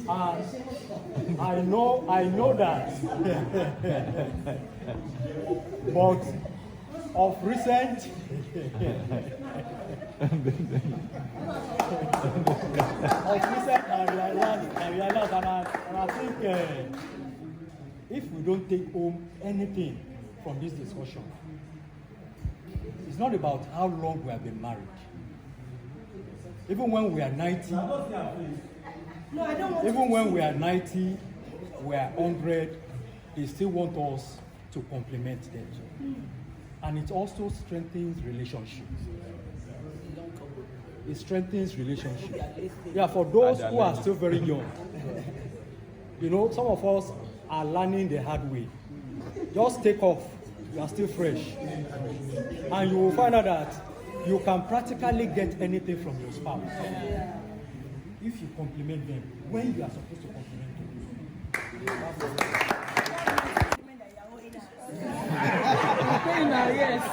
I know that. But of recent, I realized, and I think if we don't take home anything from this discussion, it's not about how long we have been married. Even when we are 90, even when we are 90, we are 100, they still want us to compliment them. And it also strengthens relationships. It strengthens relationships. Yeah, for those who are still very young, you know, some of us are learning the hard way. Just take off, you are still fresh. And you will find out that you can practically get anything from your spouse if you compliment them when you are supposed to compliment them. Yes.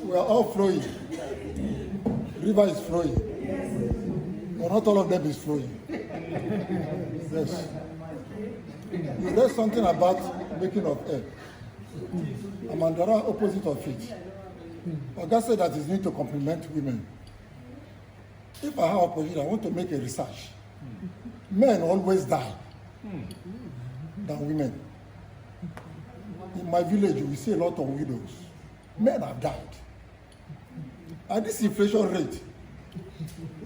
We are all flowing. River is flowing. But not all of them is flowing. Yes. There's something about making of air. I'm on the opposite of it. But God said that it's need to compliment women. If I have a position, I want to make a research. Men always die than women. In my village, we see a lot of widows. Men have died. At this inflation rate,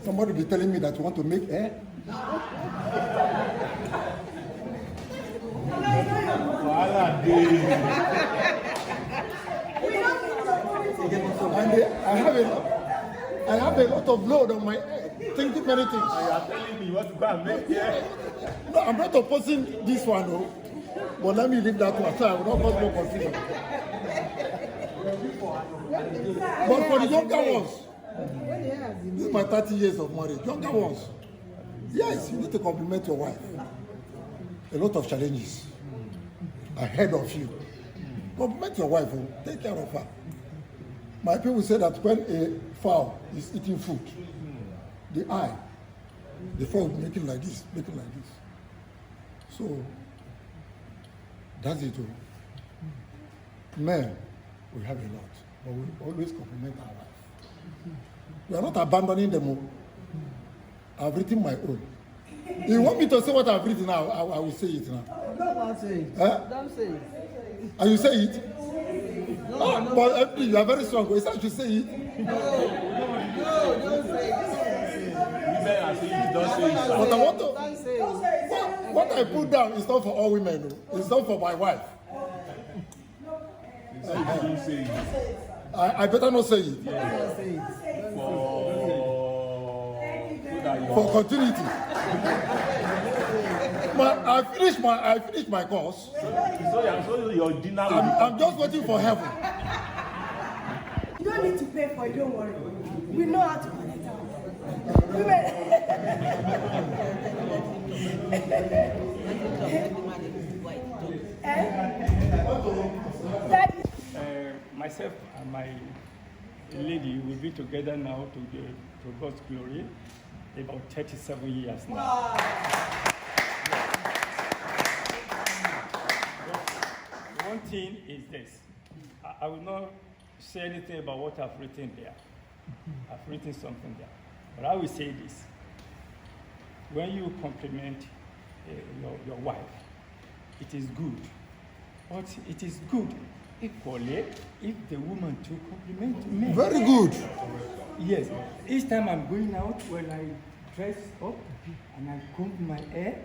somebody be telling me that you want to make air? And I have a lot of load on my head, thinking many things. You are telling me you want to go and make air? No, I'm not opposing this one, no. But let me leave that one so I will not cause more confusion. But for the younger ones, this is my 30 years of marriage, younger ones, yes, you need to compliment your wife. A lot of challenges ahead of you. Compliment your wife, take care of her. My people say that when a fowl is eating food, the fowl is making like this, So, that's it. Men, we have a lot, but we always compliment our wife. We are not abandoning them. I've written my own. If you want me to say what I've written now, I will say it now. Don't say it. Don't say it. And you say it? No, but you are very strong. It's not to say it. No, don't say it. Women are saying you don't say it. But I want to. Don't say it. What I put down is not for all women. It's not for my wife. You don't say it. I better not say it. Don't say it. For continuity. I finished my course. So your dinner. I'm just waiting for heaven. You don't need to pay for it, don't worry. We know how to connect our Myself and my lady will be together now to God's glory about 37 years now. Wow. One thing is this. I will not say anything about what I've written there. I've written something there. But I will say this. When you compliment your wife, it is good. But it is good equally if the woman to compliment me. Very good. Yes. Each time I'm going out, when I dress up and I comb my hair,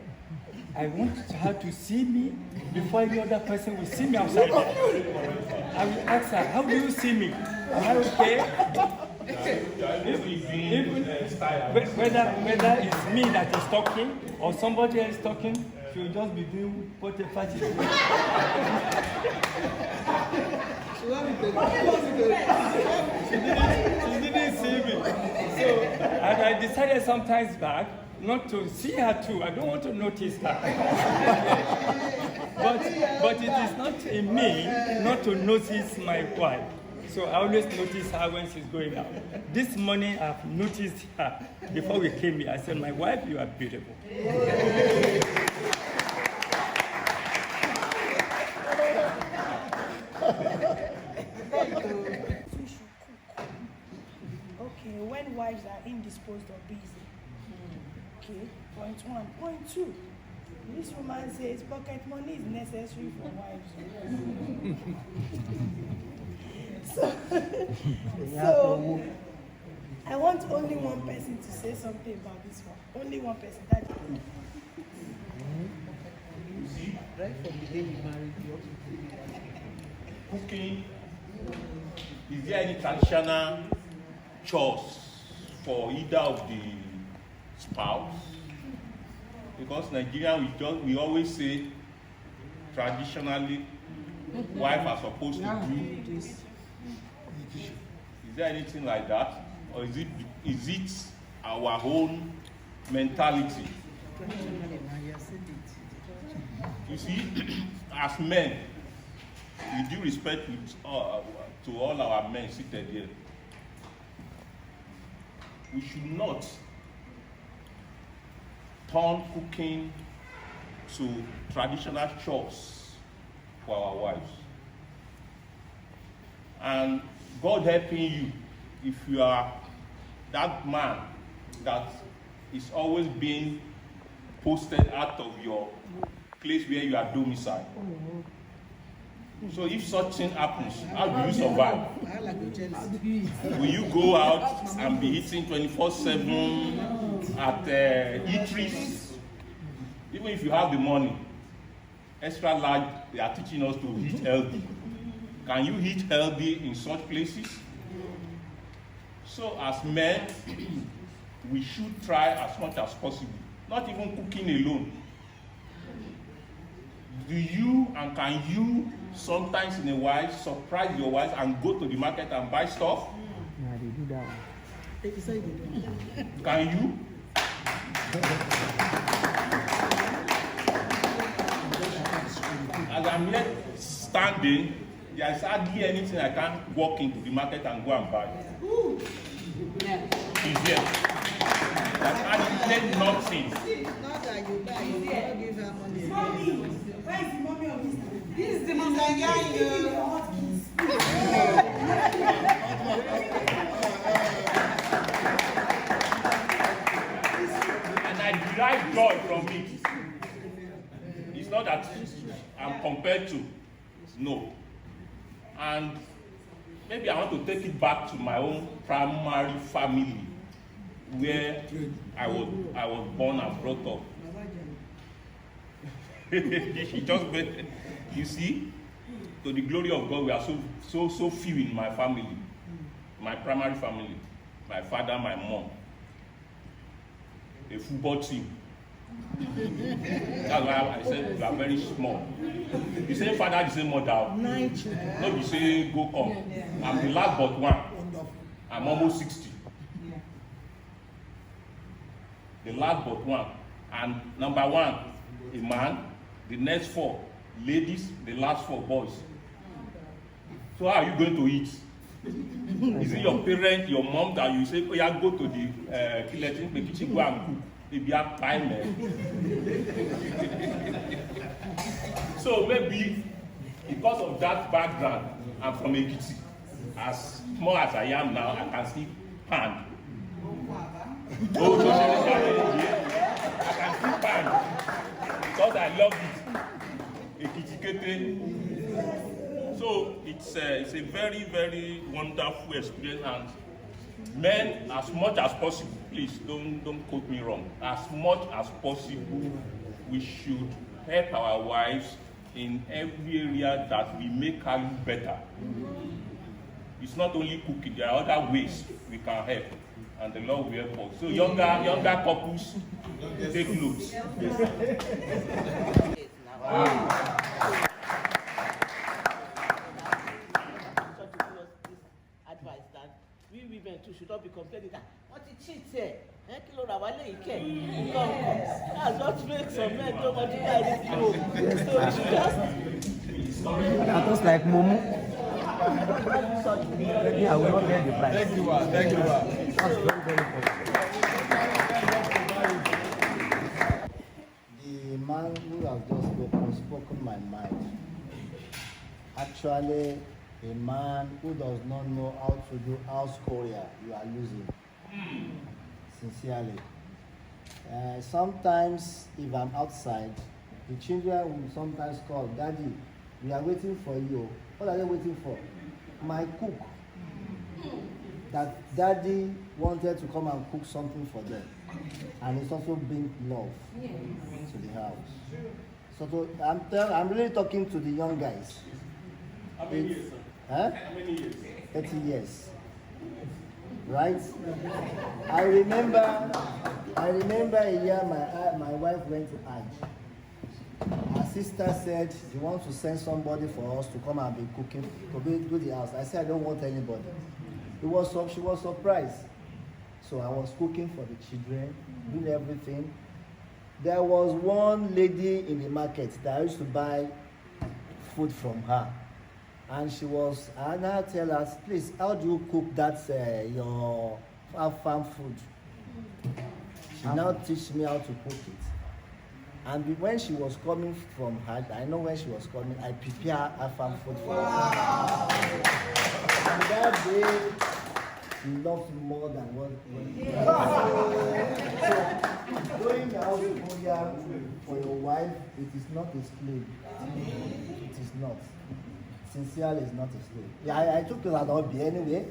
I want her to see me before any other person will see me outside there. I will ask her, how do you see me? Am I okay? Whether it's me that is talking or somebody else talking, she'll just be doing whatever she's doing. She didn't see me. So, and I decided some times back, not to see her too. I don't want to notice her. but it is not in me not to notice my wife. So I always notice her when she's going out. This morning I've noticed her. Before we came here, I said, my wife, you are beautiful. Okay, when wives are indisposed or busy. Okay, point one. Point two. This woman says pocket money is necessary for wives. so I want only one person to say something about this one. Only one person. That's it. Right from the day you married, you Cooking. Is there any traditional chores for either of the spouse? Because Nigerian, we always say traditionally, wife are supposed to do. Is there anything like that, or is it our own mentality? You see, as men, with due respect to all our men seated here, we should not turn cooking to traditional chores for our wives. And God helping you, if you are that man that is always being posted out of your place where you are domiciled. So if such thing happens, how do you survive? Will you go out and be eating 24/7 at eateries? Even if you have the money, Xtralarge, they are teaching us to eat healthy. Can you eat healthy in such places? So as men, we should try as much as possible, not even cooking alone. Do you and can you sometimes in a while surprise your wife and go to the market and buy stuff? Yeah, they do that one. Can you? As I'm here standing, there is hardly anything I can't walk into the market and go and buy. It's here. There's hardly nothing. Not that you buy, you don't give her money. Mommy, where is the mommy of this? This is the mom that got you. And I derive joy from it. It's not that I'm compared to. No. And maybe I want to take it back to my own primary family, where I was born and brought up. You see, to the glory of God, we are so few in my family, my primary family, my father, my mom, a football team. That's why I said we are very small. The same father, the same mother. No, you say go come. I'm the last but one. I'm almost 60. The last but one. And number one, a man. The next 4 ladies. The last 4 boys. So how are you going to eat? Is it your parent, your mom that you say, oh yeah, go to the kitchen, go and cook? Maybe have time. So maybe because of that background, I'm from Ekiti. As small as I am now, I can see pan. Oh, I can see pan because I love it. Ekiti. So it's a very, very wonderful experience, and men, as much as possible, please don't quote me wrong. As much as possible, we should help our wives in every area that we make her look better. It's not only cooking; there are other ways we can help, and the Lord will help us. So younger couples, take notes. Advice that we women too should not be complaining that what it cheats here. kilo ra wale ike. That's what makes some men don't want to buy this clothes. So we should just. That was like Momo. Yeah, I will not get the price. Thank you. That's very, very important. The man who has just spoken my mind. Actually, a man who does not know how to do house courier, you are losing. Sincerely. Sometimes, if I'm outside, the children will sometimes call, Daddy, we are waiting for you. What are they waiting for? My cook. That Daddy wanted to come and cook something for them. And it's also bring love to the house. So I'm really talking to the young guys. How many years, sir? Huh? How many years? 30 years. Right? I remember a year my wife went to Hajj. Her sister said, you want to send somebody for us to come and be cooking, to do the house. I said, I don't want anybody. She was surprised. So I was cooking for the children, doing everything. There was one lady in the market that I used to buy food from her. And I tell her, please, how do you cook that, your farm food? She now teach me how to cook it. And when she was coming from her, I know when she was coming, I prepare her farm food for her. And that day, she loves me more than what. So, doing the house courier for your wife, it is not a slave. It is not. Sincerely, is not a slave. Yeah, I took to that hobby anyway,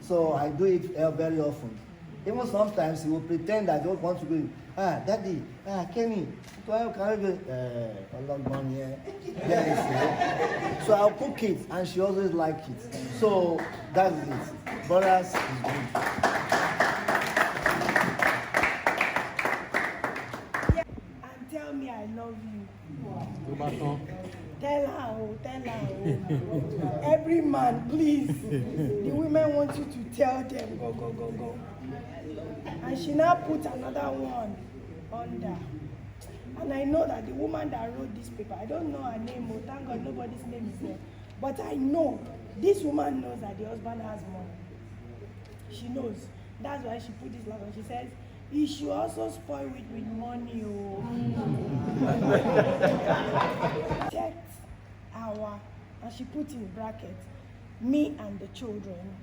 so I do it very often. Even sometimes he will pretend I don't want to go. Daddy, Kenny, can I go? So I'll cook it, and she always like it. So that's it. Brothers is good. And tell me I love you. Tell her. Every man, please. The women want you to tell them, go. And she now put another one under. And I know that the woman that wrote this paper, I don't know her name, thank God nobody's name is there. But I know, this woman knows that the husband has money. She knows. That's why she put this last one. She says, he should also spoil it with money. Protect and she put in brackets, me and the children.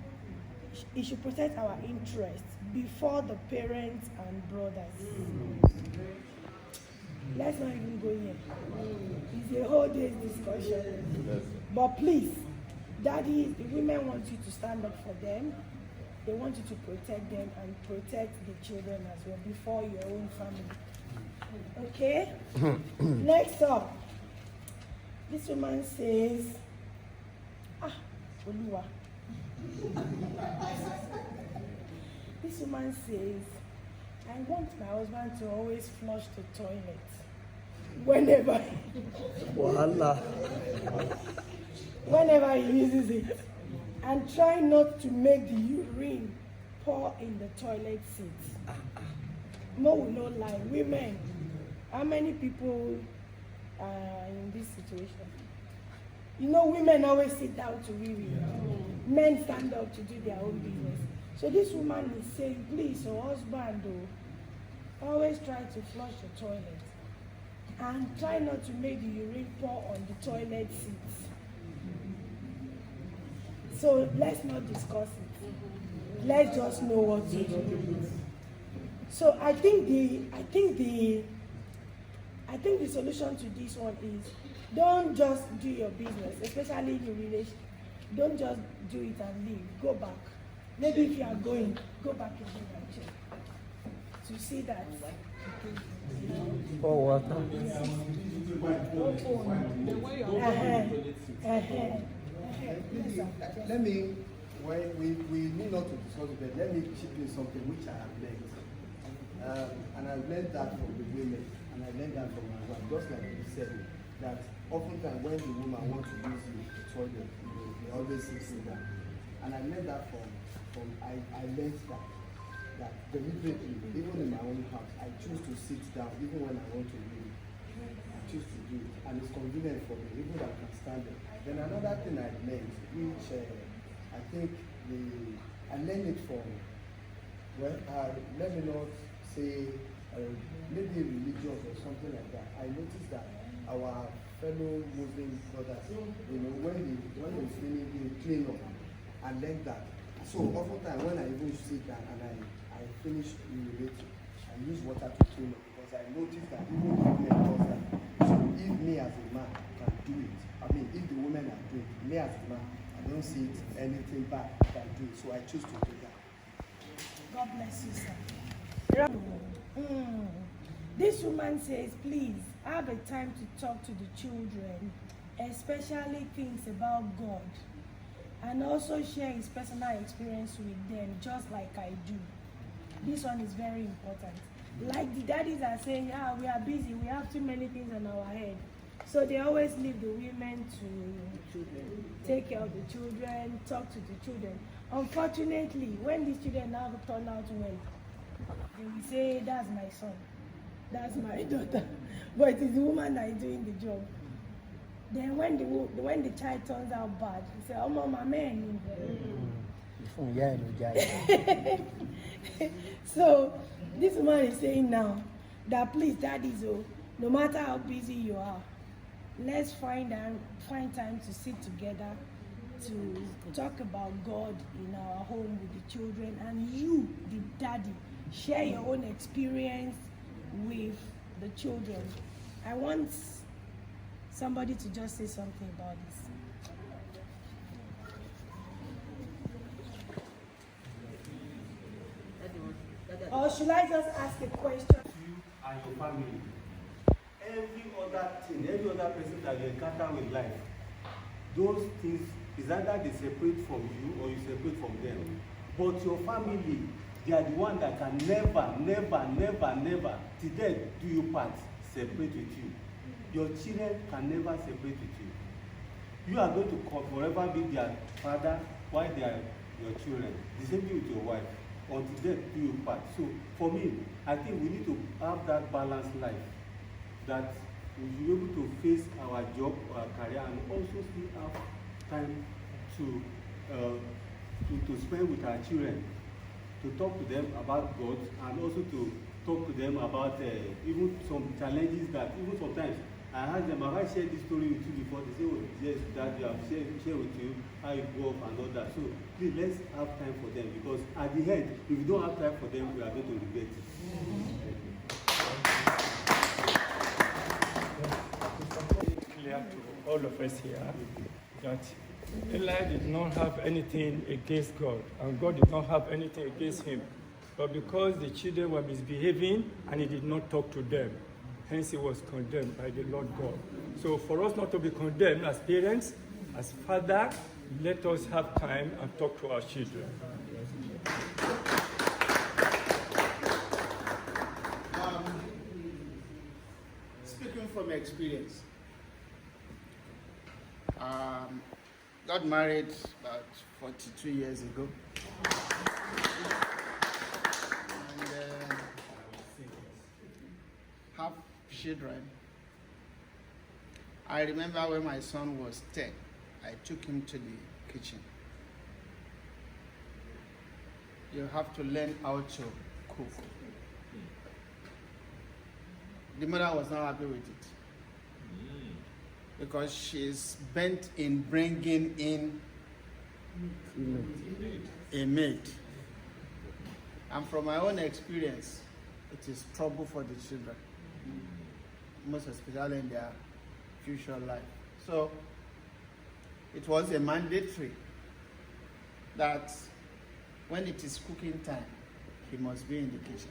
It should protect our interests before the parents and brothers. Let's not even go here. It's a whole day's discussion. But please, Daddy, the women want you to stand up for them. They want you to protect them and protect the children as well before your own family. Okay? Next up, this woman says, Oluwa. This woman says, I want my husband to always flush the toilet whenever he uses it, and try not to make the urine pour in the toilet seat. No, we no lie. Women, how many people are in this situation? You know, women always sit down to wee. Men stand up to do their own business. So this woman is saying, please, your husband, always try to flush the toilet and try not to make the urine pour on the toilet seat. So let's not discuss it. Let's just know what to do. So I think the solution to this one is, don't just do your business, especially in your relationship. Don't just do it and leave. Go back. Maybe if you are going, go back again and check to see that. For water. Let me, we need not to discuss it, but let me chip in something which I have learned. And I've learned that from the women, and I learned that from my wife, just like you said, that oftentimes when the woman wants to use the toilet, they always sit down. And I learned that I learned that that deliberately, even in my own house, I choose to sit down even when I want to read. I choose to do it, and it's convenient for me, even though I can stand it. Then another thing I learned, which I think I learned it from, well, let me not say maybe religious or something like that. I noticed that our fellow Muslim brothers, when they finish, they clean up. I learned that. So oftentimes when I even sit down and I finish urinating, I use water to clean up because I noticed that even the women does that. So if me as a man can do it, if the women are doing it, me as a man, I don't see it anything bad can do it. So I choose to do that. God bless you, sir. This woman says, please have a time to talk to the children, especially things about God, and also share his personal experience with them, just like I do. This one is very important. Like the daddies are saying, we are busy, we have too many things on our head. So they always leave the women to take care of the children, talk to the children. Unfortunately, when these children now turn out well, they will say, that's my son, that's my daughter. But it is the woman that is doing the job. Then when the child turns out bad, he say, oh mama, man. So this woman is saying now that please, daddies, no matter how busy you are, let's find time to sit together to talk about God in our home with the children, and you, the daddy, share your own experience with the children. I want somebody to just say something about this. Or should I just ask a question? You and your family. Every other thing, every other person that you encounter with life, those things is either they separate from you or you separate from them. But your family, they are the one that can never, till death do you part, separate with you. Your children can never separate with you. You are going to forever be their father while they are your children. The same thing with your wife. Until death do you part. So for me, I think we need to have that balanced life, that we should be able to face our job, our career, and also still have time to spend with our children, to talk to them about God, and also to talk to them about even some challenges that even sometimes I ask them, have I shared this story with you before? They say, oh yes, that you have shared with you how you grew up and all that. So please, let's have time for them, because at the end, if we don't have time for them, we are going to regret it. Clear to all of us here that Eli did not have anything against God, and God did not have anything against him. But because the children were misbehaving and he did not talk to them, hence he was condemned by the Lord God. So for us not to be condemned as parents, as father, let us have time and talk to our children. Speaking from experience, got married about 42 years ago. And have children. I remember when my son was 10, I took him to the kitchen. You have to learn how to cook. The mother was not happy with it because she's bent in bringing in a maid. And from my own experience, it is trouble for the children, most especially in their future life. So it was a mandatory that when it is cooking time, he must be in the kitchen.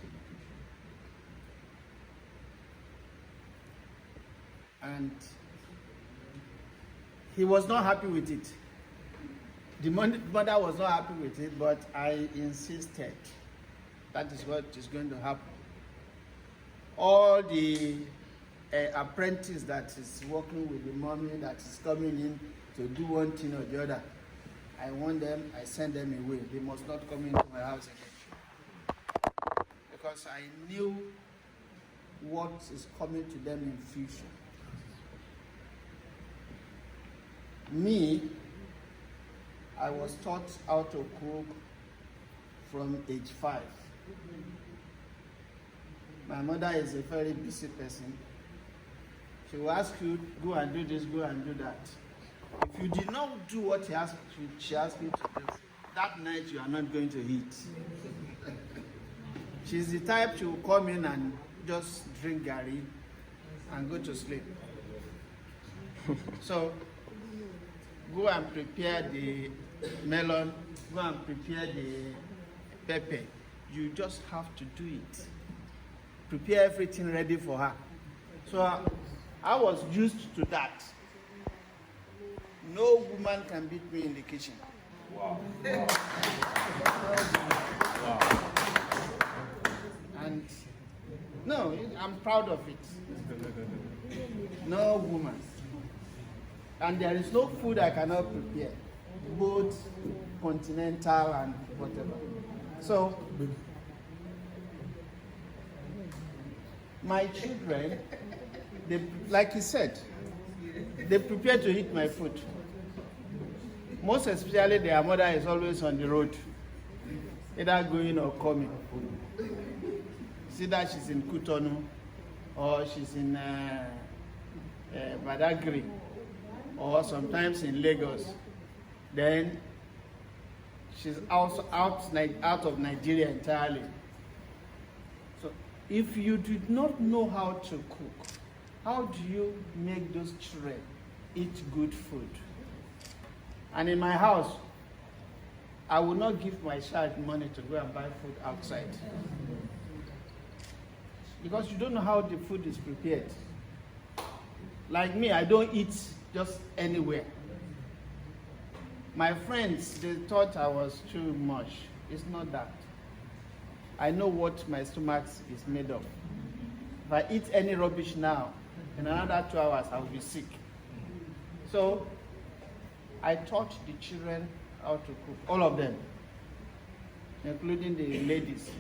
And he was not happy with it. The mother was not happy with it, but I insisted that is what is going to happen. All the apprentice that is working with the mommy that is coming in to do one thing or the other, I want them, I send them away. They must not come into my house again. because I knew what is coming to them in future. Me, I was taught how to cook from age 5. My mother is a very busy person. She will ask you, go and do this, go and do that. If you did not do what she asked you to do, that night you are not going to eat. She's the type to come in and just drink garri and go to sleep. So, go and prepare the melon, go and prepare the pepper. You just have to do it. Prepare everything ready for her. So I was used to that. No woman can beat me in the kitchen. Wow. And no, I'm proud of it. No woman. And there is no food I cannot prepare, both continental and whatever. So, my children, they, like he said, they prepare to eat my food. Most especially their mother is always on the road, either going or coming. See that she's in Cotonou or she's in Badagry or sometimes in Lagos. Then she's also out of Nigeria entirely. So if you did not know how to cook, how do you make those children eat good food? And in my house, I will not give my child money to go and buy food outside. Because you don't know how the food is prepared. Like me, I don't eat just anywhere. My friends, they thought I was too much. It's not that. I know what my stomach is made of. If I eat any rubbish now, in another 2 hours, I will be sick. So, I taught the children how to cook, all of them, including the ladies.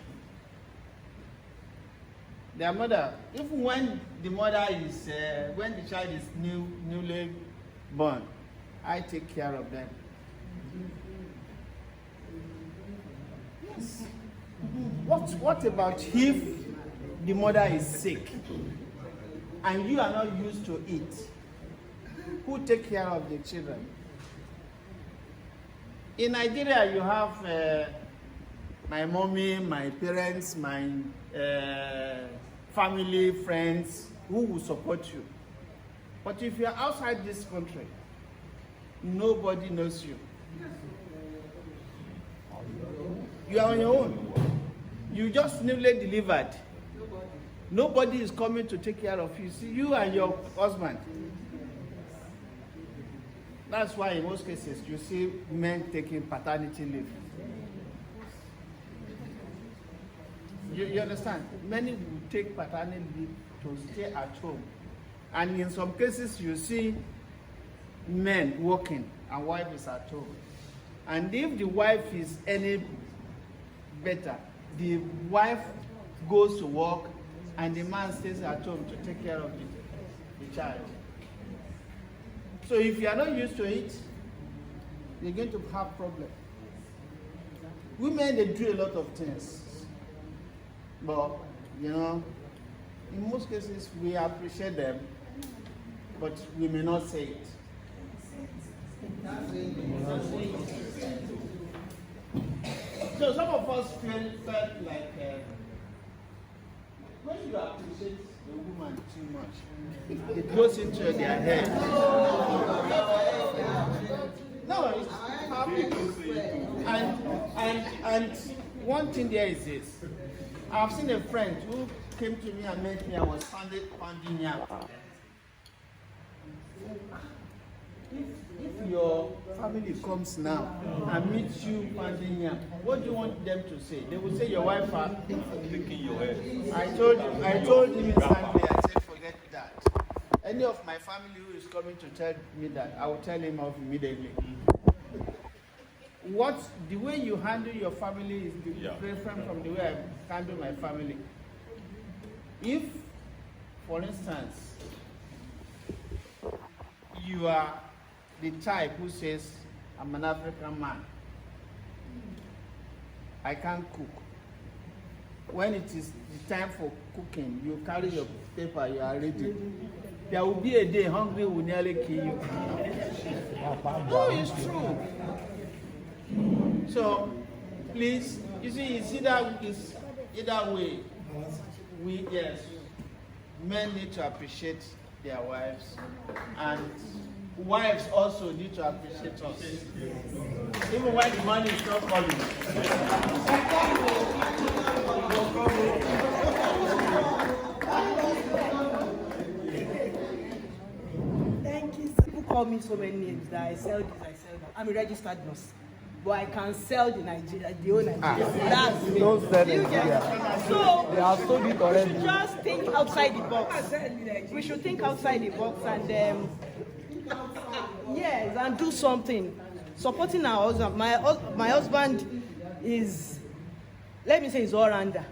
Their mother, even when the mother is, when the child is newly born, I take care of them. Yes. What about if the mother is sick and you are not used to it? Who take care of the children? In Nigeria, you have my mommy, my parents, my family, friends who will support you. But if you are outside this country, nobody knows you. You are on your own. You just newly delivered. Nobody is coming to take care of you. See, you and your husband. That's why in most cases you see men taking paternity leave. You understand? Many will take paternity leave to stay at home. And in some cases you see men working and wife is at home. And if the wife is any better, the wife goes to work and the man stays at home to take care of the child. So if you are not used to it, you're going to have problems. Women, they do a lot of things. But, you know, in most cases, we appreciate them, but we may not say it. So some of us felt like when you appreciate the woman too much, it goes into their head. No, it's happening. And one thing there is this. I've seen a friend who came to me and met me. I was pounding yam. If your family comes now and meets you pounding yam, what do you want them to say? They will say your wife is licking your head. I told him instantly. I said, forget that. Any of my family who is coming to tell me that, I will tell him off immediately. the way you handle your family is different from the way I handle my family. If, for instance, you are the type who says, I'm an African man, I can't cook. When it is the time for cooking, you carry your paper, you are ready. There will be a day hungry will nearly kill you. No, it's true. So, please, you see, it's either way. Men need to appreciate their wives, and wives also need to appreciate us, even when the money is not coming. Thank you. People call me so many names that I sell this, I sell that. I'm a registered nurse, but I can sell the whole Nigeria. That's me. Don't sell Nigeria. So They have sold it already. we should just think outside the box. We should think outside the box and yes, and do something. Supporting our husband. My husband is, let me say, he's all-rounder.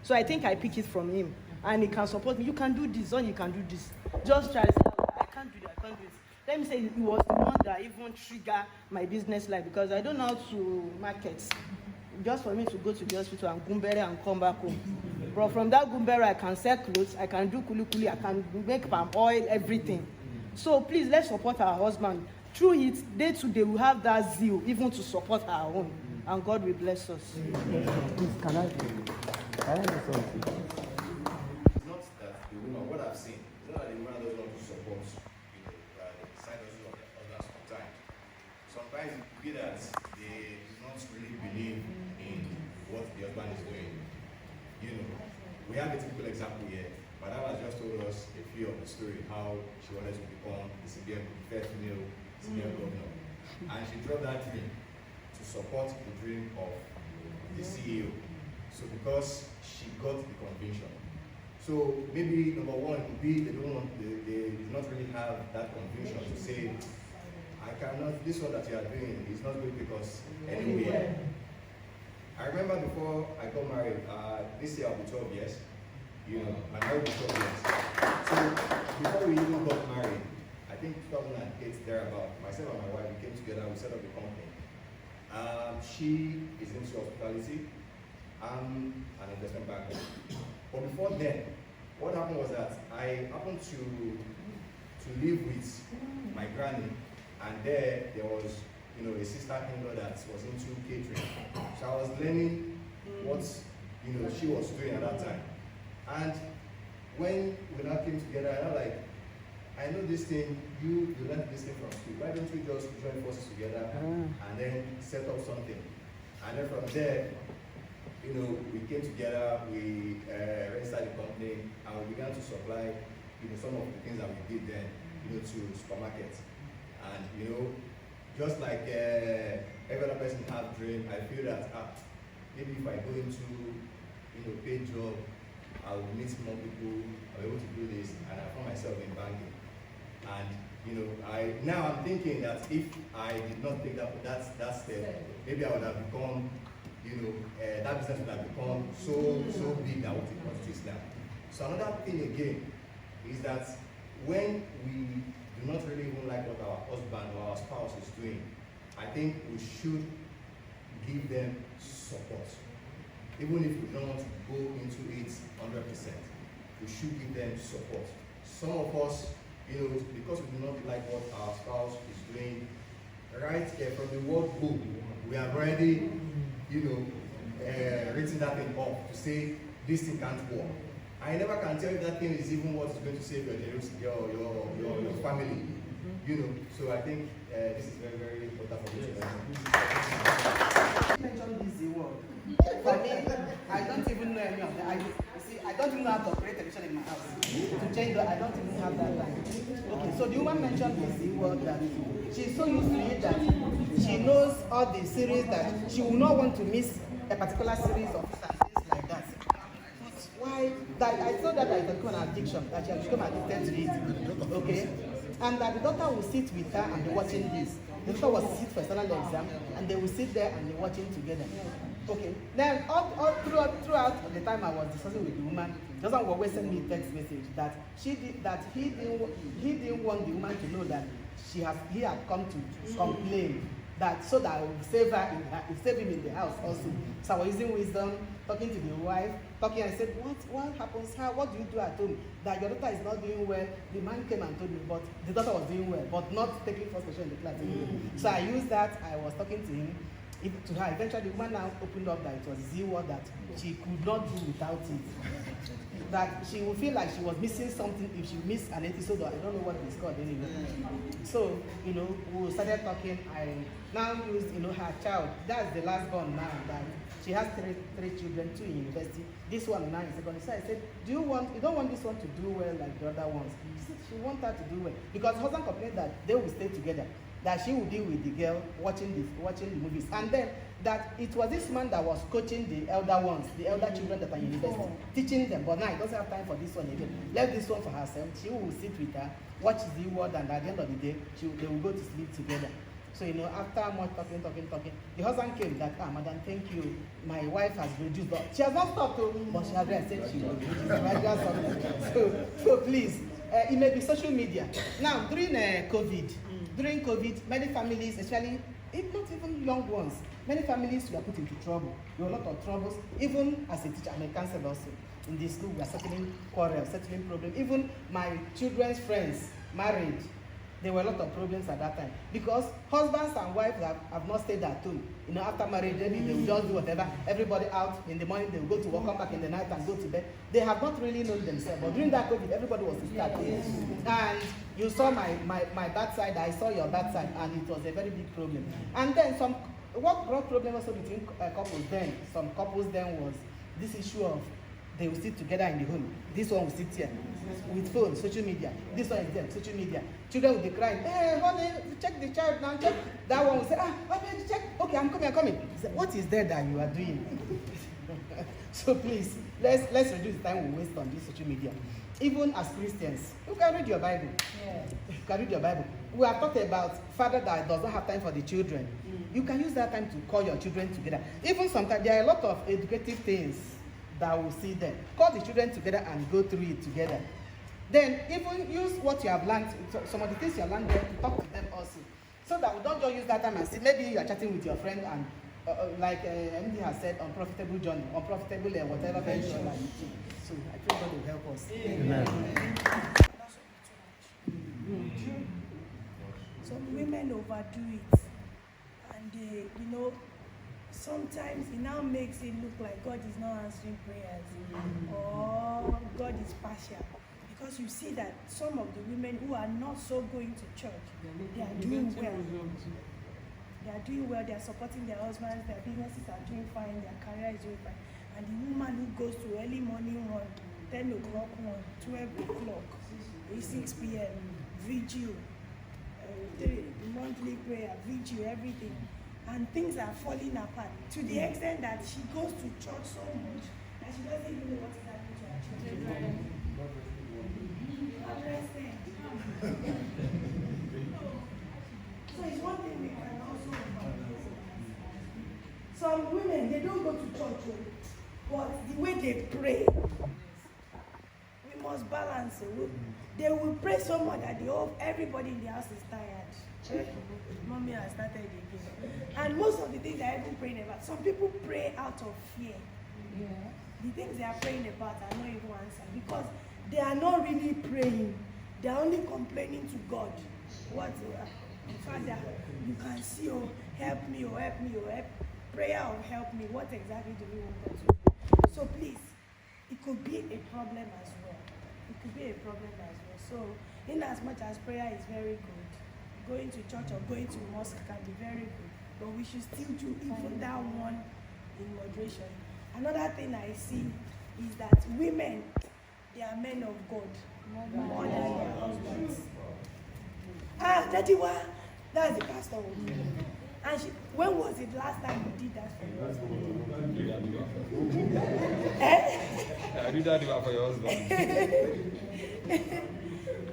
So I think I pick it from him, and he can support me. You can do this, or you can do this. Just try to say, I can't do that, I can't do this. Let me say, he was the one that even triggered my business life, because I don't know how to market. Just for me to go to the hospital and gumbere and come back home. But from that gumbere, I can sell clothes, I can do kuli, I can make palm oil, everything. So please, let's support our husband. Through it, day to day, we have that zeal, even to support our own. And God will bless us. Please, can I do something? It's not that the woman, what I've seen, it's not that the woman doesn't want to support, the side hustle of their husband sometimes. Sometimes it could be that they do not really believe in what the husband is doing. We have a typical example here. Madam has just told us a few of the story, how she wanted to become the CBN first female CBN governor. And she dropped that dream to support the dream of the CEO. So because she got the conviction. So maybe number one would be they do not really have that conviction to say, I cannot, this one that you are doing is not good because anywhere. I remember before I got married, this year I'll be 12 years. I married for 12 years. So before we even got married, I think 2008 thereabout, myself and my wife, we came together, we set up the company. She is into hospitality. I'm an investment banker. But before then, what happened was that I happened to live with my granny, and there was a sister-in-law that was into catering. So I was learning what she was doing at that time. And when we now came together, I know this thing, you learned this thing from school. Why don't we just join forces together and then set up something? And then from there, we came together, we registered the company, and we began to supply, some of the things that we did then, to supermarkets. And just like every other person has dream, I feel that maybe if I go into paid job, I will meet more people, I'll be able to do this, and I found myself in banking. And now I'm thinking that if I did not take that step, maybe I would have become, that business would have become so big that what it is now. So another thing again is that when we do not really even like what our husband or our spouse is doing, I think we should give them support. Even if we don't want to go into it 100%, we should give them support. Some of us, because we do not like what our spouse is doing, right here from the word book, we have already, written that thing off to say this thing can't work. I never can tell you that thing is even what is going to save your family. So I think this is very, very important for me to learn. Mention this word. For me, I don't even know any of that. I don't even know how to operate television in my house. To change that, I don't even have that line. Okay, so the woman mentioned this word that she's so used to it that she knows all the series that she will not want to miss a particular series of things like that. Why? That I saw that it has become an addiction, that she has become addicted to it. Okay? And that the doctor will sit with her and be watching this. The daughter was sit for external exam, and they will sit there and they're watching together. Okay. Then all throughout the time I was discussing with the woman, the husband will always send me a text message that he didn't want the woman to know that he had come to complain, that so that I would save him in the house also. So I was using wisdom, talking to the wife, talking. I said, what happens? What do you do at home? That your daughter is not doing well. The man came and told me, but the daughter was doing well, but not taking first position in the class anyway. So I used that. I was talking to him. To her, eventually the woman now opened up that it was zero, that she could not do without it. That she would feel like she was missing something if she missed an episode, or I don't know what it's called anyway. So, we started talking. I now used, her child. That's the last born now. That she has three children, 2 in university. This one now in secondary. So I said, you don't want this one to do well like the other ones? She said she wants her to do well. Because her husband complained that they will stay together, that she would be with the girl watching the movies, and then that it was this man that was coaching the elder ones, the elder children that are in university, teaching them. But now he doesn't have time for this one again. Left this one for herself. She will sit with her, watch the word, and at the end of the day, they will go to sleep together. So after much talking, the husband came that, madam, thank you. My wife has reduced, but she has not stopped, but she has said she will reduce. So please, it may be social media. Now during COVID, many families, especially if not even young ones, many families were put into trouble. There were a lot of troubles. Even as a teacher, I'm a counselor also. In the school, we are settling quarrels, settling problems. Even my children's friends married, there were a lot of problems at that time. Because husbands and wives have not stayed at home. After marriage, maybe they will just do whatever. Everybody out in the morning, they will go to work, come back in the night and go to bed. They have not really known themselves. But during that COVID, everybody was at home. And you saw my bad side, I saw your bad side, and it was a very big problem. And then what brought problem also between couples then, some couples then, was this issue of they will sit together in the home. This one will sit here with phone, social media. This one is there, social media. Children will be crying, hey, honey, check the child now, check. That one will say, honey, check. Okay, I'm coming. He said, what is there that you are doing? So please, let's reduce the time we waste on this social media. Even as Christians, you can read your Bible. Yeah. You can read your Bible. We have talked about father that does not have time for the children. You can use that time to call your children together. Even sometimes there are a lot of educative things that will see them. Call the children together and go through it together. Then even use what you have learned, some of the things you have learned there, to talk to them also. So that we don't just use that time and see, maybe you are chatting with your friend and like MD has said, unprofitable journey, unprofitable whatever venture that you do. So I pray God will help us. Amen. Some women overdo it, and sometimes it now makes it look like God is not answering prayers, or God is partial. Because you see that some of the women who are not so going to church, they are doing well. They are doing well, they are supporting their husbands, their businesses are doing fine, their career is doing fine. And the woman who goes to early morning run, 10 o'clock run, 12 o'clock, 6 p.m., vigil, monthly prayer, vigil, everything. And things are falling apart to the extent that she goes to church so much and she doesn't even know what is happening to her children. So it's one thing we can also do. Some women, they don't go to church, but the way they pray, we must balance it. They will pray so much that everybody in the house is tired. Mommy has started again. And most of the things they're even praying about, some people pray out of fear. Yeah. The things they are praying about are not even answered because they are not really praying. They are only complaining to God. What, Father, you can see, help me, help me, help. Prayer or help me. What exactly do we want to do? So please, it could be a problem as well. It could be a problem as well. So, in as much as prayer is very good, going to church or going to mosque can be very good, but we should still do even that one in moderation. Another thing I see is that women, they are men of God more than their husbands. Daddy, that's the pastor. And when was it last time you did that for your husband? I do that for your husband.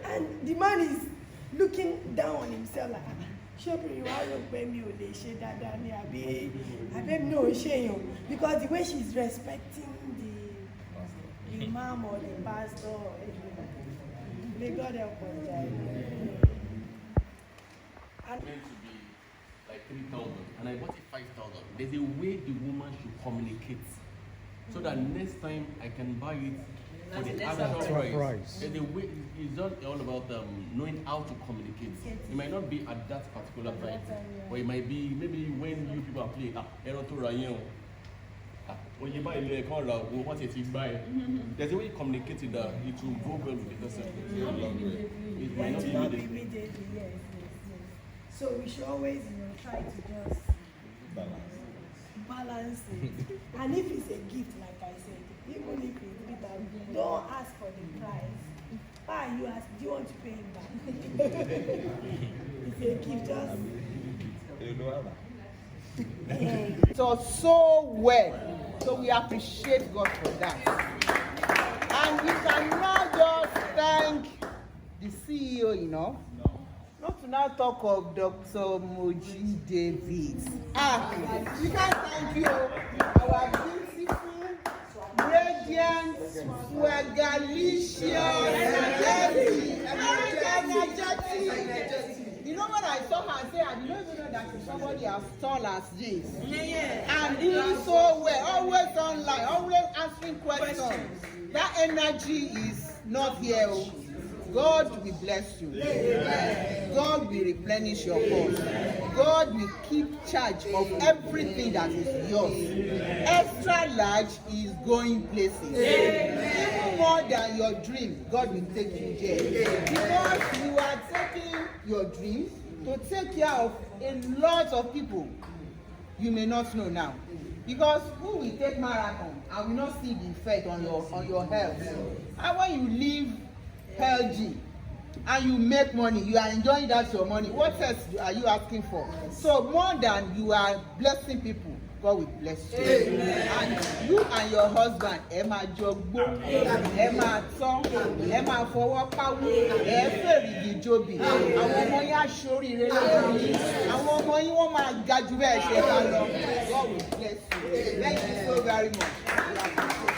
And the man is looking down on himself like, ṣóbìnrin wa rò pé mi ò lè ṣe dáadáa ní àbí mi náà ṣèyàn because the way she's respecting the imam or the pastor, may God help us. And meant to be like 3,000 and I bought it 5,000. There's a way the woman should communicate so that next time I can buy it for the actual price. There's a way. It's not all about knowing how to communicate. It might not be at that particular time, but it might be maybe when you people are playing. When you buy a car, what if you buy? There's a way you communicate it that it will go well with the person. It might not be immediately. Yes. So we should always, try to just balance it. And if it's a gift, like I said, even if it's bitter, don't ask for the price. You ask, do you want to pay him back? It's a gift, just. So well. So we appreciate God for that. And we cannot just thank the CEO, Not to now talk of Dr. Moji Davis. We can thank you, our beautiful, radiant, swagalicious, energetic. When I saw her, I said, I didn't even know that somebody as tall as this. And doing so well, always online, always answering questions. That energy is not here. God will bless you. God will replenish your purse. God will keep charge of everything that is yours. Xtralarge is going places. Even more than your dream, God will take you there. Because you are taking your dreams to take care of a lot of people you may not know now. Because who will take marathon and will not see the effect on your health? And when you leave healthy and you make money, you are enjoying that your money, what else are you asking for? So more than you are blessing people, God will bless you. And you and your husband, ẹ máa jọgbó, ẹ máa tán, ẹ máa fọwọ́ pawó, ẹ fèrègì jobi, àwọn ọmọ yín aṣoríire lórí, àwọn ọmọ yín wọ́n máa ga jù bẹ́ẹ̀ ṣe ká lọ. God will bless you. Thank you so very much.